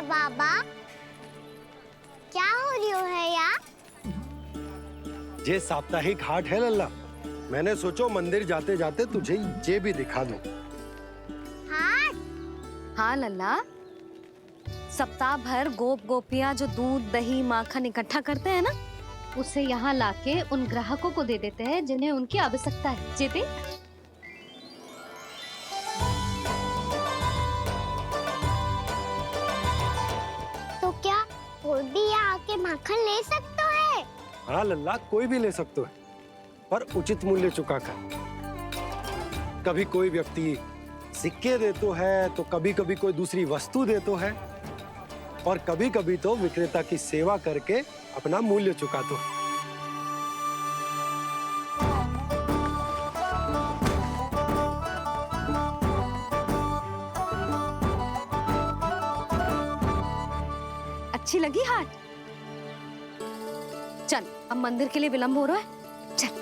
बाबा? क्या हो रही है यार? ये साप्ताहिक हाट है लल्ला। मैंने सोचो मंदिर जाते जाते तुझे ये भी दिखा दूं। हाट? हाँ लल्ला, सप्ताह भर गोप गोपियां जो दूध दही माखन इकट्ठा करते हैं ना, उसे यहाँ लाके उन ग्राहकों को दे देते हैं जिन्हें उनकी आवश्यकता है। जी देख। तो क्या कोई भी यहाँ आके माखन ले सकता है? हाँ लल्ला, कोई भी ले सकते है, पर उचित मूल्य चुका कर। कभी कोई व्यक्ति सिक्के देतो है, तो कभी कभी कोई दूसरी वस्तु देतो है, और कभी कभी तो विक्रेता की सेवा करके अपना मूल्य चुकातो है। अच्छी लगी हाट? चल, अब मंदिर के लिए विलंब हो रहा है, चल।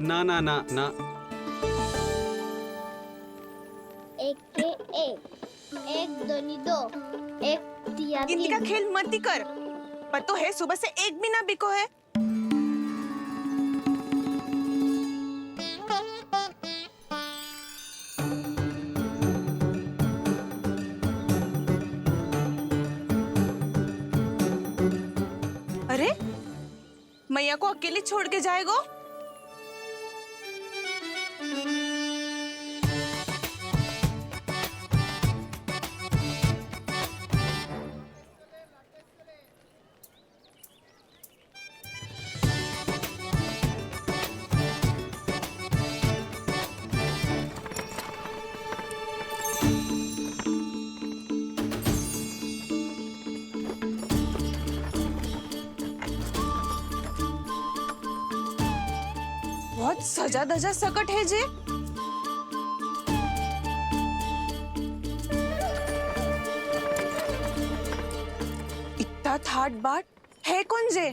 ना ना ना ना, एक के एक दोनी दो, एक दिया गिनती का तीन। खेल मत ही कर। पर तो है सुबह से एक भी ना बिको है। अरे मैया को अकेले छोड़ के जाएगो? बहुत सजा धजा सकट है जे। इतना थाट बाट है कौन जे?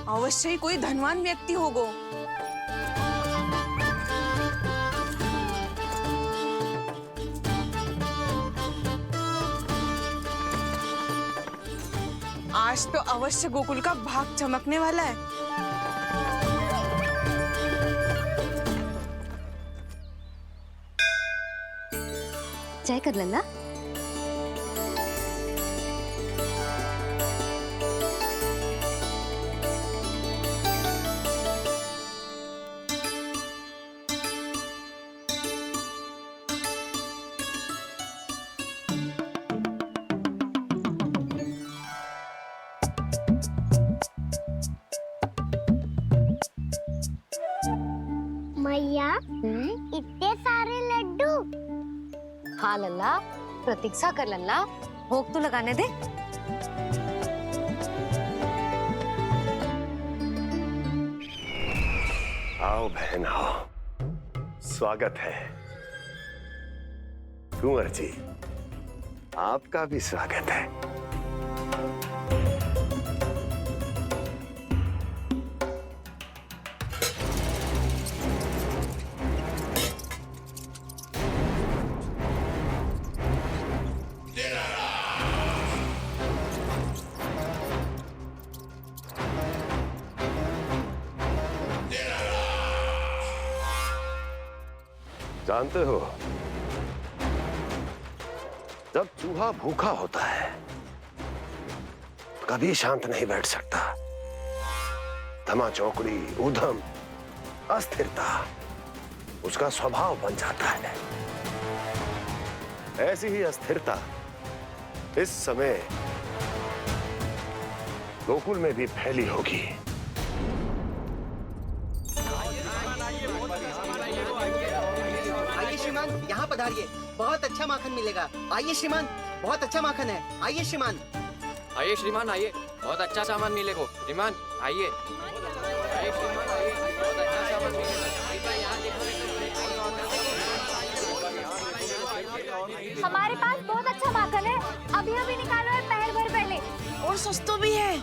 अवश्य ही कोई धनवान व्यक्ति होगो। आज तो अवश्य गोकुल का भाग चमकने वाला है। जय कर लल्ला। मैया, इतने सारे लड्डू। हाँ लल्ला, प्रतीक्षा कर लल्ला, भोग तो लगाने दे। आओ बहन आओ, स्वागत है। कुंवर जी, आपका भी स्वागत है। जानते हो, जब चूहा भूखा होता है तो कभी शांत नहीं बैठ सकता। धमा चौकड़ी, उधम, अस्थिरता उसका स्वभाव बन जाता है। ऐसी ही अस्थिरता इस समय गोकुल में भी फैली होगी। आइए श्रीमान, यहाँ पधारिए। बहुत अच्छा माखन मिलेगा। आइए श्रीमान, बहुत अच्छा माखन है। आइए श्रीमान। आइए श्रीमान, आइए, बहुत अच्छा सामान मिलेगा। श्रीमान आइए। हमारे पास बहुत अच्छा माखन है, अभी अभी निकालो है पहर भर पहले। और सस्ता भी है।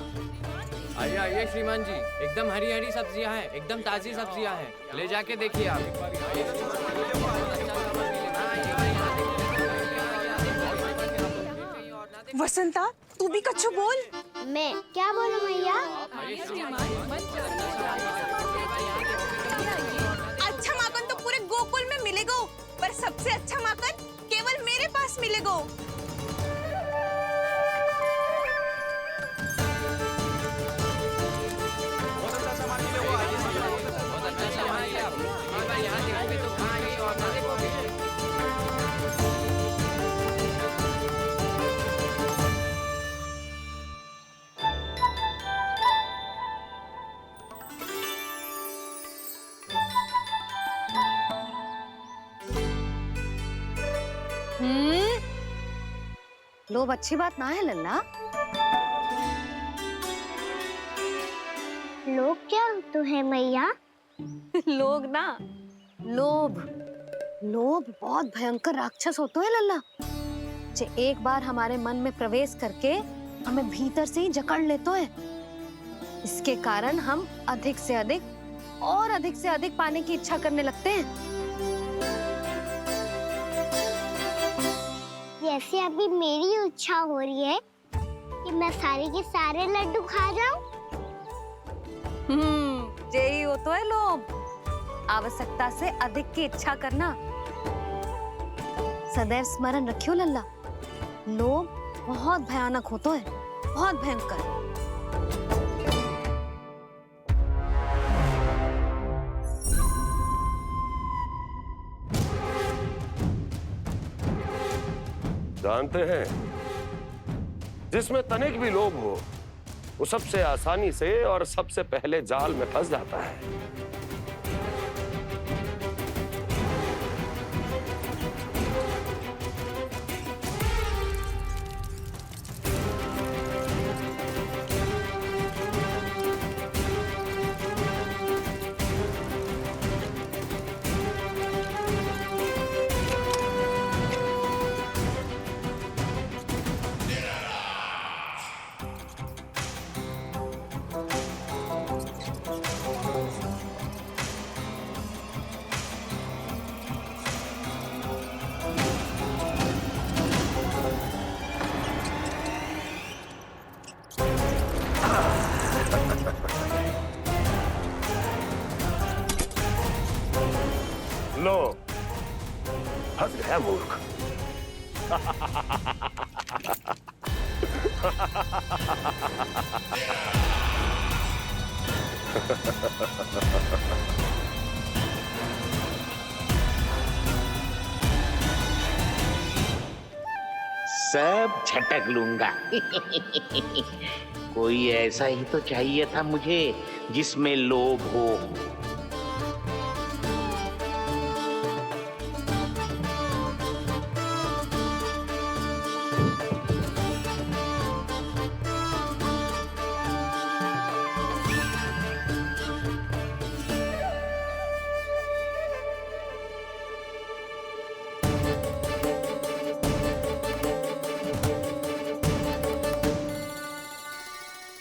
आइए आइए श्रीमान जी, एकदम हरी हरी सब्जियां हैं, एकदम ताजी सब्जियां हैं, ले जाके देखिए आप। वसंता, तू भी कच्छु बोल। मैं क्या बोलूं मैया? अच्छा माखन तो पूरे गोकुल में मिलेगा, पर सबसे अच्छा माखन केवल मेरे पास मिलेगा। लोभ अच्छी बात ना है लल्ला। लोग क्या होते हैं मैया? लोग ना, लोभ। लोभ बहुत भयंकर राक्षस होते हैं लल्ला, जे एक बार हमारे मन में प्रवेश करके हमें भीतर से ही जकड़ लेते हैं। इसके कारण हम अधिक से अधिक और अधिक से अधिक पाने की इच्छा करने लगते हैं। जैसे अभी मेरी इच्छा हो रही है कि मैं सारे के सारे लड्डू खा जाऊं। यही हो तो है लोभ, आवश्यकता से अधिक की इच्छा करना। सदैव स्मरण रखियो लल्ला, लोभ बहुत भयानक होता है, बहुत भयंकर। जानते हैं, जिसमें तनिक भी लोभ हो वो सबसे आसानी से और सबसे पहले जाल में फंस जाता है। लो, फंस गया मूर्ख। सब झटक लूंगा। कोई ऐसा ही तो चाहिए था मुझे जिसमें लोभ हो।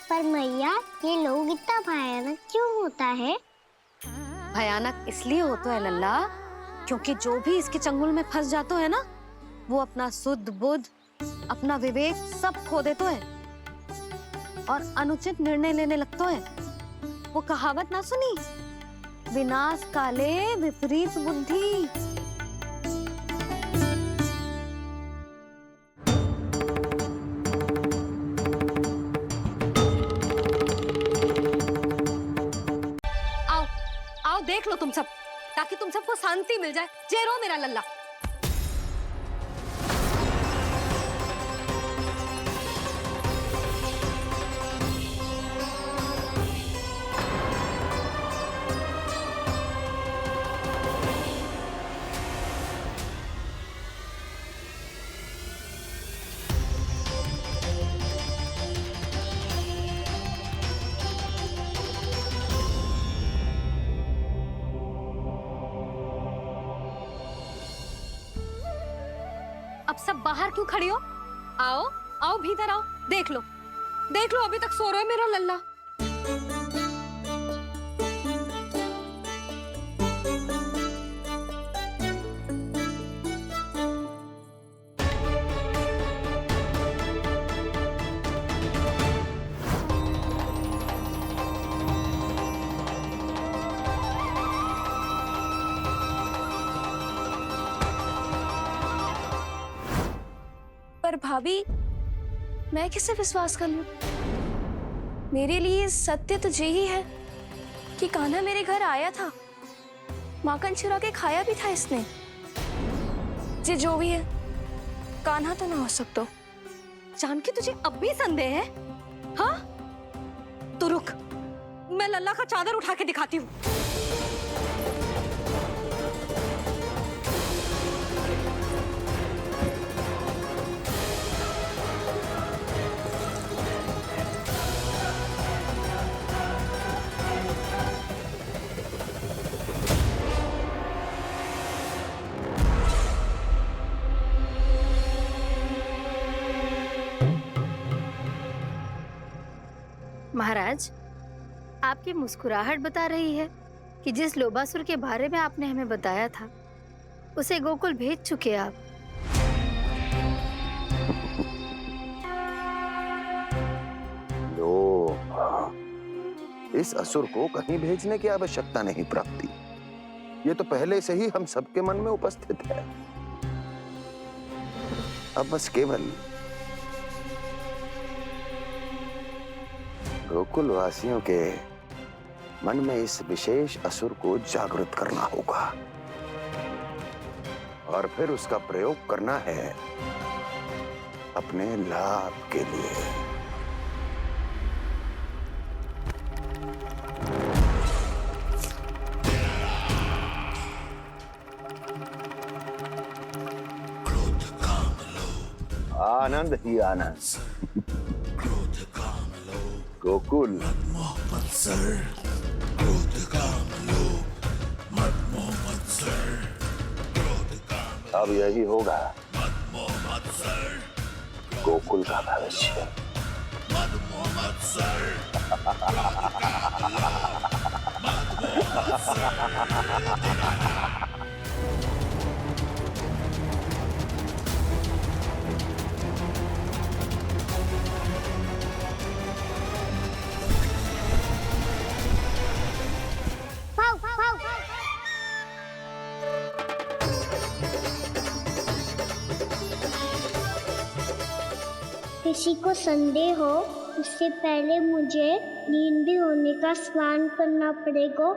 पर मैया, ये लोग इतना भयानक क्यों होता है? भयानक इसलिए होता है लल्ला, क्योंकि जो भी इसके चंगुल में फंस जाता है ना, वो अपना शुद्ध बुद्ध, अपना विवेक सब खो देता है और अनुचित निर्णय लेने लगता है। वो कहावत ना सुनी, विनाश काले विपरीत बुद्धि। देख लो तुम सब, ताकि तुम सबको शांति मिल जाए। जे रो मेरा लल्ला। अब सब बाहर क्यों खड़ी हो? आओ आओ भीतर आओ, देख लो अभी तक सो रहा है मेरा लल्ला। पर भाभी, मैं किसे विश्वास कर लूं? मेरे लिए सत्य तो यही है कि कान्हा मेरे घर आया था, माखन चुरा के खाया भी था इसने। जो भी है, कान्हा तो ना हो सकता। जानकी तुझे अब भी संदेह है? हाँ तो रुक, मैं लल्ला का चादर उठा के दिखाती हूँ। महाराज, आपकी मुस्कुराहट बता रही है कि जिस लोबासुर के बारे में आपने हमें बताया था उसे गोकुल भेज चुके आप। इस असुर को कहीं भेजने की आवश्यकता नहीं प्राप्ति। ये तो पहले से ही हम सबके मन में उपस्थित है। अब बस केवल गोकुल वासियों के मन में इस विशेष असुर को जागृत करना होगा और फिर उसका प्रयोग करना है अपने लाभ के लिए। आनंद ही आनंद। गोकुल अब यही होगा गोकुल का भविष्य। किसी को संदेह हो उससे पहले मुझे नींद भी होने का स्नान करना पड़ेगा।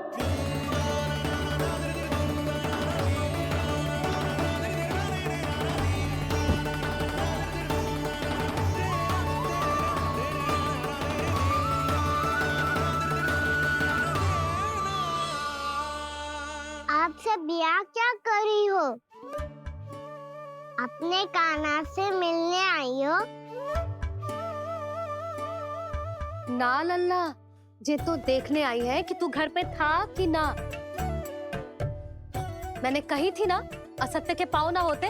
आप सब यहाँ क्या कर रही हो? अपने कान्हा से मिलने आई हो? ना लल्ला, जे तो देखने आई है कि तू घर पे था कि ना। मैंने कही थी ना, असत्य के पांव ना होते।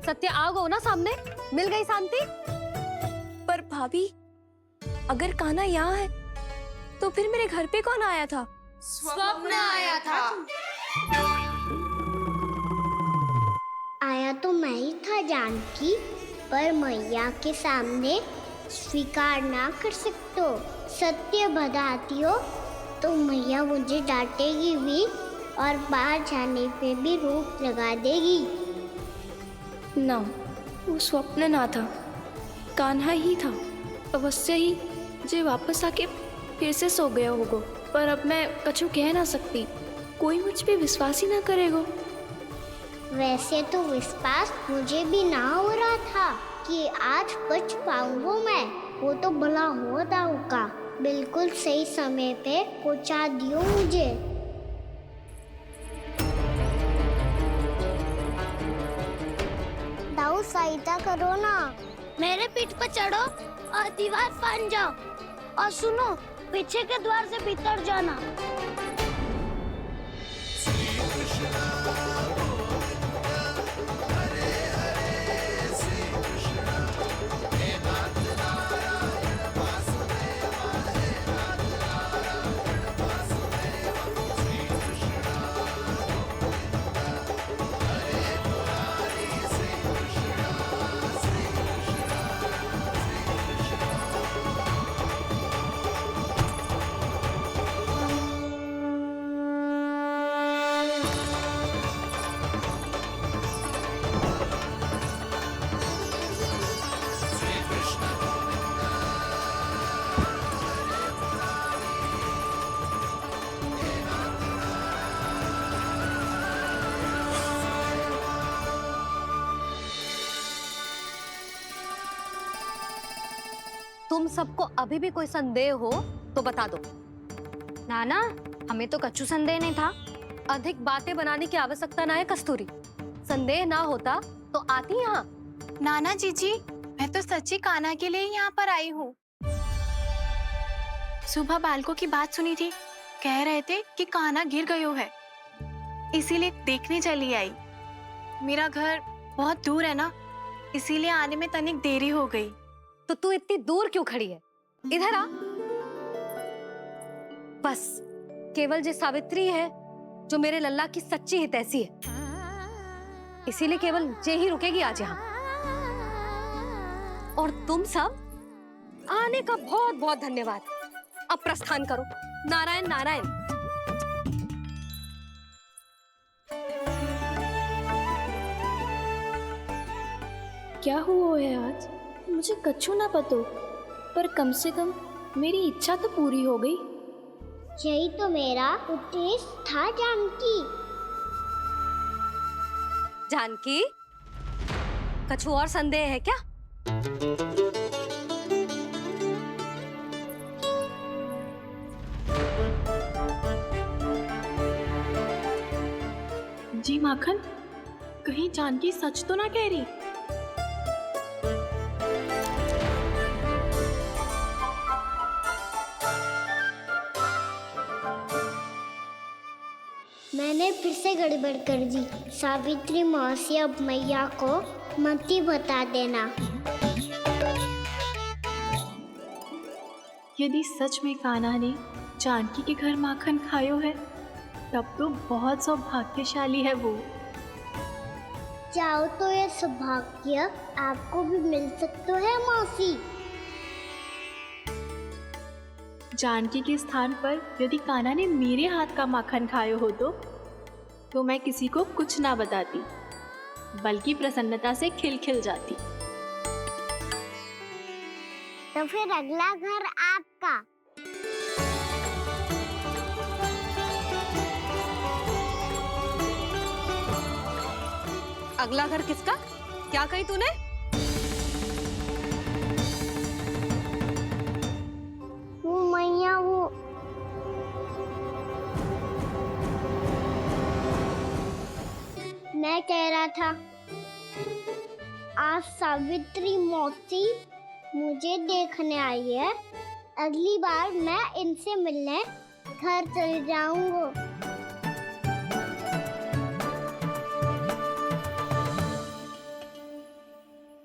सत्य आ गो ना सामने, मिल गई शांति। पर भाभी, अगर कान्हा यहाँ है तो फिर मेरे घर पे कौन आया था? स्वप्न आया था। आया तो मैं ही था जानकी, पर मैया के सामने स्वीकार ना कर सकते हो। सत्य बताती हो तो मैया मुझे डांटेगी भी और बाहर जाने पे भी रोक लगा देगी। ना, वो स्वप्न ना था, कान्हा ही था। अवश्य ही जे वापस आके फिर से सो गया होगा। पर अब मैं कछु कह ना सकती, कोई मुझ पे विश्वास ही ना करेगा। वैसे तो विश्वास मुझे भी ना हो रहा था कि आज बच पाऊंगा मैं। वो तो भला होता होगा, बिल्कुल सही समय पे पहुंचा दियो मुझे। दाऊ सहायता करो ना, मेरे पीठ पर चढ़ो और दीवार फाड़ जाओ। और सुनो, पीछे के द्वार से भीतर जाना। तुम सबको अभी भी कोई संदेह हो तो बता दो। नाना, हमें तो कच्चू संदेह नहीं था। अधिक बातें बनाने की आवश्यकता ना है कस्तूरी। संदेह ना होता तो आती यहाँ। नाना जीजी, मैं तो सच्ची कान्हा के लिए ही यहाँ पर आई हूँ। सुबह बालकों की बात सुनी थी, कह रहे थे कि कान्हा गिर गयो है, इसीलिए देखने चली आई। मेरा घर बहुत दूर है ना, इसीलिए आने में तनिक देरी हो गई। तो तू इतनी दूर क्यों खड़ी है? इधर आ। बस केवल जे सावित्री है जो मेरे लल्ला की सच्ची हितैषी है, इसीलिए केवल जे ही रुकेगी आज यहाँ। और तुम सब आने का बहुत बहुत धन्यवाद। अब प्रस्थान करो। नारायण नारायण। क्या हुआ है आज? मुझे कच्चू ना पतो, पर कम से कम मेरी इच्छा तो पूरी हो गई। यही तो मेरा उद्देश्य था जानकी। जानकी, कछु और संदेह है क्या? जी माखन, कहीं जानकी सच तो ना कह रही? मैंने फिर से गड़बड़ कर दी। सावित्री मौसी अब मैया को मत ही बता देना। यदि सच में कान्हा ने जानकी के घर माखन खायो है, तब तो बहुत सौभाग्यशाली है वो। चाहो तो ये सौभाग्य आपको भी मिल सकता है मौसी। जानकी के स्थान पर यदि कान्हा ने मेरे हाथ का माखन खायो हो तो मैं किसी को कुछ ना बताती, बल्कि प्रसन्नता से खिलखिल जाती। तो फिर अगला घर आपका। अगला घर किसका? क्या कही तूने? वो मैया, वो मैं कह रहा था, आज सावित्री मौसी मुझे देखने आई है। अगली बार मैं इनसे मिलने घर चले जाऊंगा।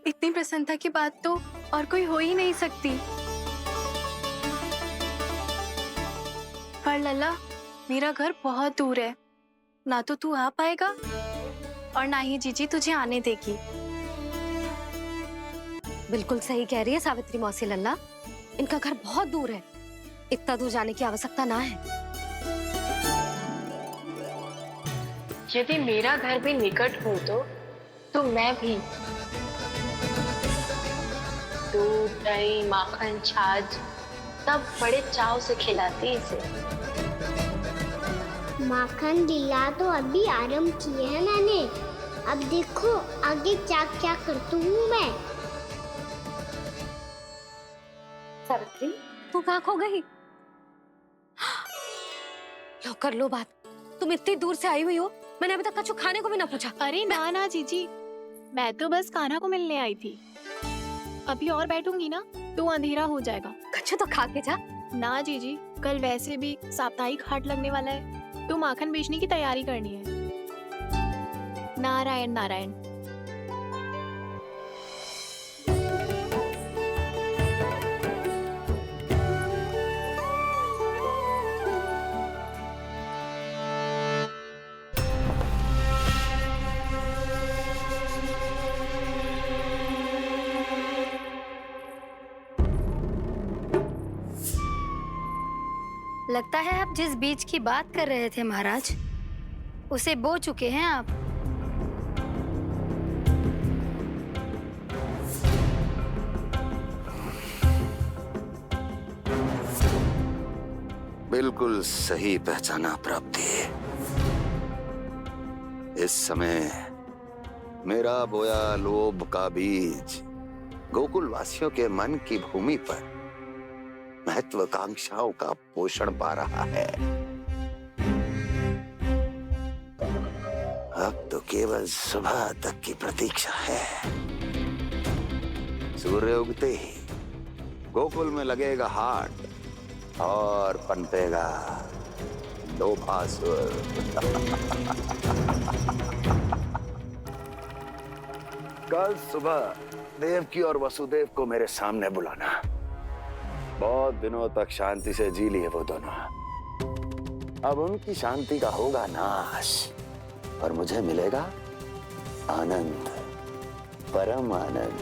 इतनी प्रसन्नता की बात तो और कोई हो ही नहीं सकती। पर लल्ला, मेरा घर बहुत दूर है, ना तो तू आ पाएगा और ना ही जीजी तुझे आने देगी। बिल्कुल सही कह रही है सावित्री मौसी लल्ला, इनका घर बहुत दूर है, इतना दूर जाने की आवश्यकता ना है। यदि मेरा घर भी निकट हो तो मैं भी दूध, दही, माखन, छाछ सब बड़े चाव से खिलाती इसे। माखन लीला तो अभी आरंभ की है मैंने, अब देखो आगे क्या क्या करती हूँ मैं। सावित्री, तू कहाँ खो गई? लो कर लो बात। तुम इतनी दूर से आई हुई हो, मैंने अभी तक कछु खाने को भी ना पूछा। अरे ना ना जीजी, मैं तो बस कान्हा को मिलने आई थी। अभी और बैठूंगी ना तो अंधेरा हो जाएगा। कछु तो खा के जा। ना जीजी, कल वैसे भी साप्ताहिक हाट लगने वाला है, तो माखन बेचने की तैयारी करनी है। नारायण नारायण। लगता है आप जिस बीज की बात कर रहे थे महाराज, उसे बो चुके हैं आप। बिल्कुल सही पहचाना प्राप्ति। इस समय मेरा बोया लोभ का बीज गोकुल वासियों के मन की भूमि पर महत्वाकांक्षाओं का पोषण पा रहा है। अब तो केवल सुबह तक की प्रतीक्षा है। सूर्य उगते ही गोकुल में लगेगा हाट और पनपेगा लोभासुर। कल सुबह देवकी और वसुदेव को मेरे सामने बुलाना। बहुत दिनों तक शांति से जी लिए वो दोनों, अब उनकी शांति का होगा नाश और मुझे मिलेगा आनंद, परम आनंद।